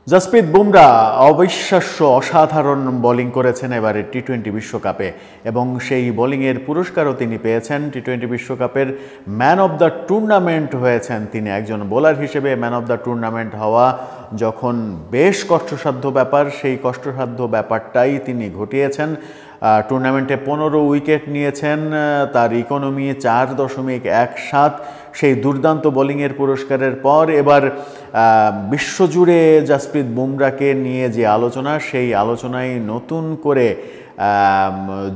জসপ্রীত বুমরা অবিশ্বাস্য অসাধারণ বোলিং করেছেন এবারে টি-20 বিশ্বকাপে এবং সেই বোলিংয়ের পুরস্কারও তিনি পেয়েছেন। টি-20 বিশ্বকাপের ম্যান অব দ্য টুর্নামেন্ট হয়েছেন তিনি। একজন বোলার হিসেবে ম্যান অব দ্য টুর্নামেন্ট হওয়া যখন বেশ কষ্টসাধ্য ব্যাপার, সেই কষ্টসাধ্য ব্যাপারটাই তিনি ঘটিয়েছেন। টুর্নামেন্টে 15 উইকেট নিয়েছেন, তার ইকোনমি 4.17। সেই দুর্দান্ত বোলিংয়ের পুরস্কারের পর এবার বিশ্বজুড়ে জসপ্রীত বুমরাকে নিয়ে যে আলোচনা, সেই আলোচনায় নতুন করে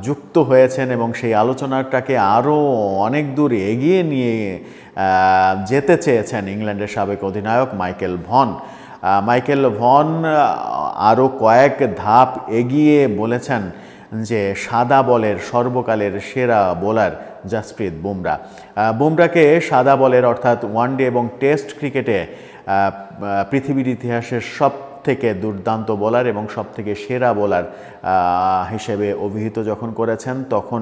যুক্ত হয়েছেন এবং সেই আলোচনাটাকে আরও অনেক দূর এগিয়ে নিয়ে যেতে চেয়েছেন ইংল্যান্ডের সাবেক অধিনায়ক মাইকেল ভন। মাইকেল ভন আরও কয়েক ধাপ এগিয়ে বলেছেন যে সাদা বলের সর্বকালের সেরা বোলার জসপ্রীত বুমরা। বুমরাকে সাদা বলের অর্থাৎ ওয়ানডে এবং টেস্ট ক্রিকেটে পৃথিবীর ইতিহাসের সবথেকে দুর্দান্ত বোলার এবং সবথেকে সেরা বোলার হিসেবে অভিহিত যখন করেছেন, তখন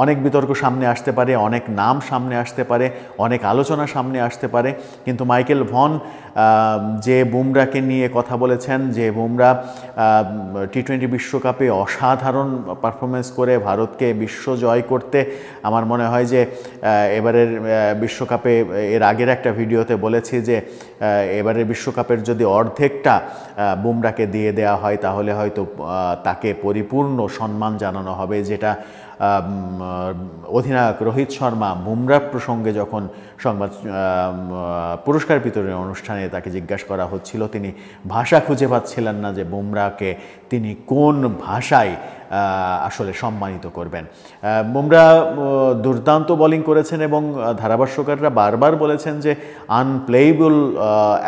অনেক বিতর্ক সামনে আসতে পারে, অনেক নাম সামনে আসতে পারে, অনেক আলোচনা সামনে আসতে পারে। কিন্তু মাইকেল ভন যে বুমরাকে নিয়ে কথা বলেছেন, যে বুমরা টি-20 বিশ্বকাপে অসাধারণ পারফরমেন্স করে ভারতকে বিশ্ব জয় করতে, আমার মনে হয় যে এবারের বিশ্বকাপে, এর আগের একটা ভিডিওতে বলেছি যে এবারের বিশ্বকাপের যদি অর্ধেকটা বুমরাকে দিয়ে দেওয়া হয় তাহলে হয়তো তাকে পরিপূর্ণ সম্মান জানানো হবে। যেটা অধিনায়ক রোহিত শর্মা বুমরা প্রসঙ্গে যখন সংবাদ পুরস্কার বিতরণী অনুষ্ঠানে তাকে জিজ্ঞাসা করা হচ্ছিল, তিনি ভাষা খুঁজে পাচ্ছিলেন না যে বুমরাকে তিনি কোন ভাষায় আসলে সম্মানিত করবেন। বুমরা দুর্দান্ত বোলিং করেছেন এবং ধারাভাষ্যকাররা বারবার বলেছেন যে আনপ্লেয়েবল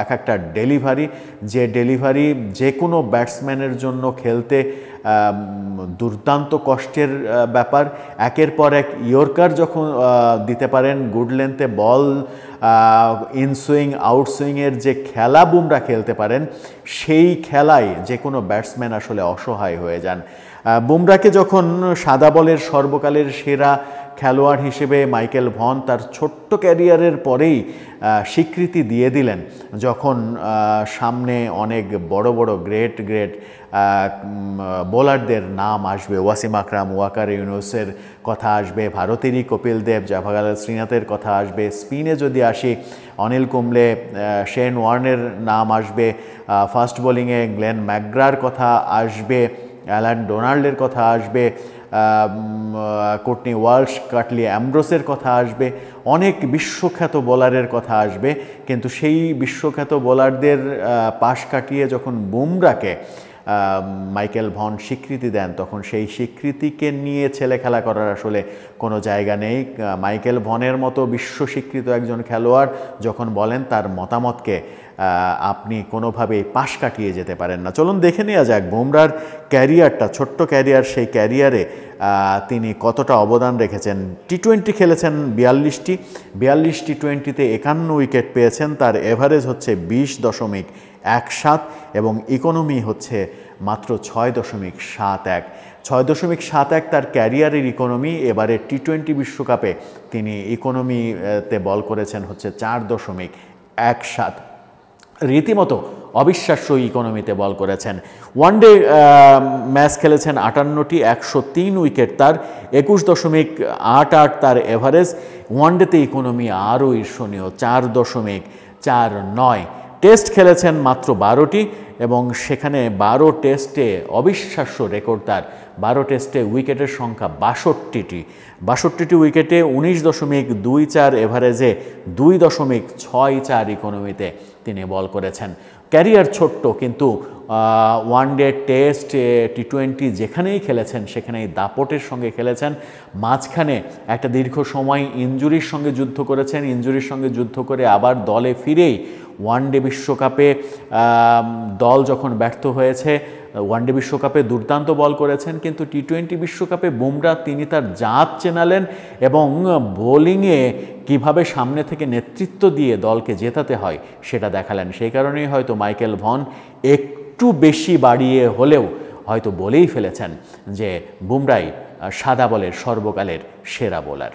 এক একটা ডেলিভারি, যে ডেলিভারি যে কোনো ব্যাটসম্যানের জন্য খেলতে দুর্দান্ত কষ্টের ব্যাপার। একের পর এক ইয়র্কার যখন দিতে পারেন, গুড লেন্থে বল, ইনসুইং আউটসুইংয়ের যে খেলা বুমরা খেলতে পারেন, সেই খেলায় যে কোনো ব্যাটসম্যান আসলে অসহায় হয়ে যান। বুমরাকে যখন সাদা বলের সর্বকালের সেরা খেলোয়াড় হিসেবে মাইকেল ভন তার ছোট্ট ক্যারিয়ারের পরেই স্বীকৃতি দিয়ে দিলেন, যখন সামনে অনেক বড় বড় গ্রেট বোলারদের নাম আসবে, ওয়াসিম আকরাম, ওয়াকার ইউনুসের কথা আসবে, ভারতেরই কপিল দেব, জাভেদ শ্রীনাথের কথা আসবে, স্পিনে যদি আসি অনিল কুম্বলে, শেন ওয়ার্নের নাম আসবে, ফাস্ট বোলিংয়ে গ্লেন ম্যাকগ্রার কথা আসবে, অ্যালান ডোনাল্ডের কথা আসবে, কোর্টনি ওয়ালশ, কাটলি অ্যামব্রোসের কথা আসবে, অনেক বিশ্বখ্যাত বোলারের কথা আসবে। কিন্তু সেই বিশ্বখ্যাত বোলারদের পাশ কাটিয়ে যখন বুমরাকে মাইকেল ভন স্বীকৃতি দেন, তখন সেই স্বীকৃতিকে নিয়ে ছেলে খেলা করার আসলে কোনো জায়গা নেই। মাইকেল ভনের মতো বিশ্ব স্বীকৃত একজন খেলোয়াড় যখন বলেন, তার মতামতকে আপনি কোনোভাবেই পাশ কাটিয়ে যেতে পারেন না। চলুন দেখে নেওয়া যাক বুমরার ক্যারিয়ারটা, ছোট্ট ক্যারিয়ার, সেই ক্যারিয়ারে তিনি কতটা অবদান রেখেছেন। টি-20 খেলেছেন 42 টি-20তে 51 উইকেট পেয়েছেন, তার এভারেজ হচ্ছে 20.17 এবং ইকোনমি হচ্ছে মাত্র 6.71। 6.71 তার ক্যারিয়ারের ইকোনমি। এবারে টি-20 বিশ্বকাপে তিনি ইকোনমিতে বল করেছেন হচ্ছে 4.17। রীতিমতো অবিশ্বাস্য ইকোনমিতে বল করেছেন। ওয়ানডে ম্যাচ খেলেছেন 58টি, 103 উইকেট তার, 21.88 তার এভারেজ। ওয়ানডেতে ইকোনমি আরও ঈর্ষণীয়, 4.49। টেস্ট খেলেছেন মাত্র 12টি এবং সেখানে 12 টেস্টে অবিশ্বাস্য রেকর্ড তার। 12 টেস্টে উইকেটের সংখ্যা 62টি উইকেটে 19.24 এভারেজে 2.64 ইকোনমিতে তিনি বল করেছেন। ক্যারিয়ার ছোট্ট, কিন্তু ওয়ানডে, টেস্ট, টি-20 যেখানেই খেলেছেন সেখানেই দাপটের সঙ্গে খেলেছেন। মাঝখানে একটা দীর্ঘ সময় ইনজুরির সঙ্গে যুদ্ধ করেছেন, ইনজুরির সঙ্গে যুদ্ধ করে আবার দলে ফিরেই ওয়ানডে বিশ্বকাপে দল যখন ব্যর্থ হয়েছে, ওয়ানডে বিশ্বকাপে দুর্দান্ত বল করেছেন। কিন্তু টি-20 বিশ্বকাপে বুমরা তিনি তার জাত চেনালেন এবং বোলিংয়ে কিভাবে সামনে থেকে নেতৃত্ব দিয়ে দলকে জেতাতে হয় সেটা দেখালেন। সেই কারণেই হয়তো মাইকেল ভন একটু বেশি বাড়িয়ে হলেও হয়তো বলেই ফেলেছেন যে বুমরাই সাদা বলের সর্বকালের সেরা বোলার।